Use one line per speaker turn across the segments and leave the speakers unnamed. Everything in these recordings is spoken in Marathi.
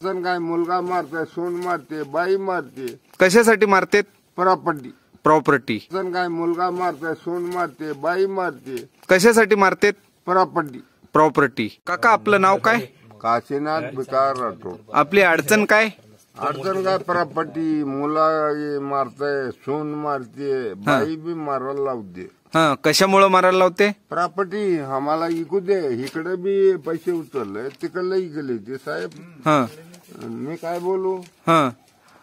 काय मुलगा मारते, सून मारते, बाई मारते.
कशासाठी मारते?
प्रॉपर्टी. काय मुलगा मारते, सून मारते, बाई मारते.
कशासाठी मारते?
प्रॉपर्टी.
काका आपलं नाव काय?
काशीनाथ भिकार राठोड.
आपली अडचण काय?
अडचण काय? प्रॉपर्टी. मुला मारते, सून मारते, बाई बी मारायला लावते.
कशामुळे मारायला लावते?
प्रॉपर्टी आम्हाला इकू दे. इकडे बी पैसे उचलले, तिकडले इकले ते साहेब. मी काय बोलू?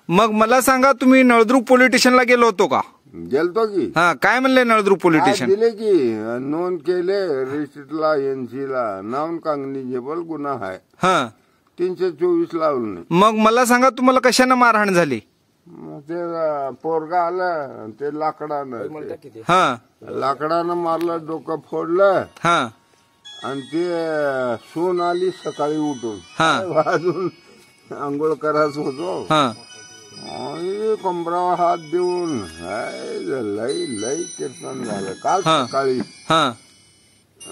मग मला सांगा, तुम्ही नळदुर्ग पोलीस स्टेशनला गेलो होतो का?
गेलतो की.
काय म्हणले नळदुर्ग पोलीस स्टेशन?
दिले की नोंद केले रजिस्टरला, एनसीला. नॉन कॉग्निजेबल गुन्हा आहे. 324 लावलं नाही.
मग मला सांगा, तुम्हाला कशाने मारहाण झाली?
ते पोरगा आलं, ते लाकडानं मारलं, डोकं फोडलं. आणि ते सून आली सकाळी उठून, अजून आंघोळ करायचं होतो. कमरावर हात देऊन लई कीर्तन झालं काल सकाळी.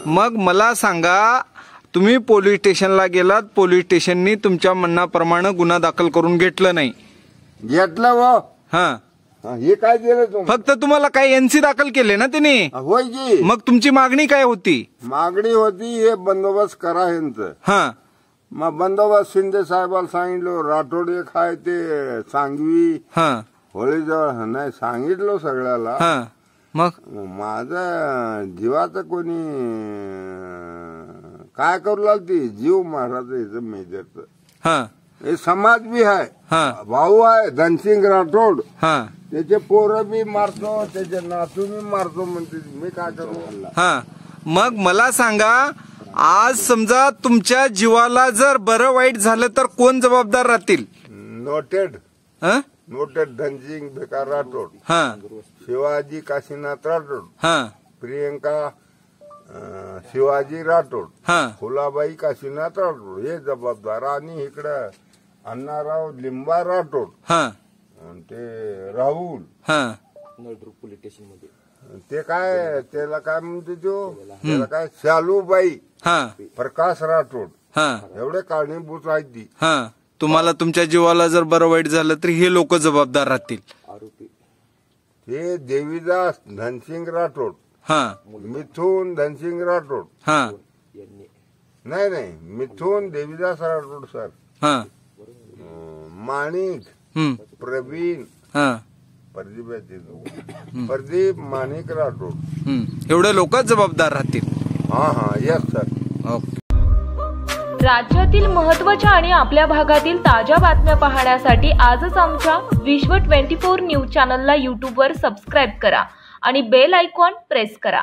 मग मला सांगा, तुम्ही पोलीस स्टेशनला गेलात, पोलीस स्टेशननी तुमच्या म्हणण्याप्रमाणे गुन्हा दाखल करून घेतलं नाही?
घेतलं व. हे काय दिलं तुम्ही?
फक्त तुम्हाला काय एनसी दाखल केले ना त्यांनी?
होय की.
मग तुमची मागणी काय होती?
मागणी होती हे बंदोबस्त करा यांचं. मग बंदोबस्त शिंदे साहेबाला सांगितलं. राठोड एक आहे ते सांगवी होळीजवळ, नाही सांगितलं सगळ्याला.
मग
माझं जीवाचं कोणी काय करू लागते? जीव महाराज मेजरचं. हे समाज बी आहे, भाऊ आहे धनसिंग राठोड. त्याचे पोरं बी मारतो, त्याचे नातू बी मारतो म्हणते. मी काय करू?
मग मला सांगा, आज समजा तुमच्या जीवाला जर बरं वाईट झालं तर कोण जबाबदार राहतील?
नोटेड धनसिंग भिकार राठोड, शिवाजी काशीनाथ राठोड, प्रियंका शिवाजी राठोड, फुलाबाई काशीनाथ राठोड हे जबाबदार. आणि इकडं अण्णाराव लिंबा राठोड, ते राहुल नळदुर्ग पोलीस स्टेशन मध्ये. ते काय त्याला काय म्हणते त्याला काय शालूबाई प्रकाश राठोड, एवढे कारणीभूत आहेत ती.
तुम्हाला तुमच्या जीवाला जर बरं वाईट झालं तर हे लोक जबाबदार राहतील.
ते देवीदास धनसिंग राठोड, मिथून धनसिंग राठोड, नाही मिथून देवीदास राठोड सर, माणिक प्रवीण, प्रदीप माणिक राठोड,
एवढे लोक जबाबदार राहतील.
Yes sir.
राज्यातील महत्त्वाच्या आणि आपल्या भागातील ताज्या बातम्या पाहण्यासाठी आजच आमच्या विश्व 24 न्यूज चॅनलला यूट्यूबवर सबस्क्राईब करा आणि बेल आयकॉन प्रेस करा.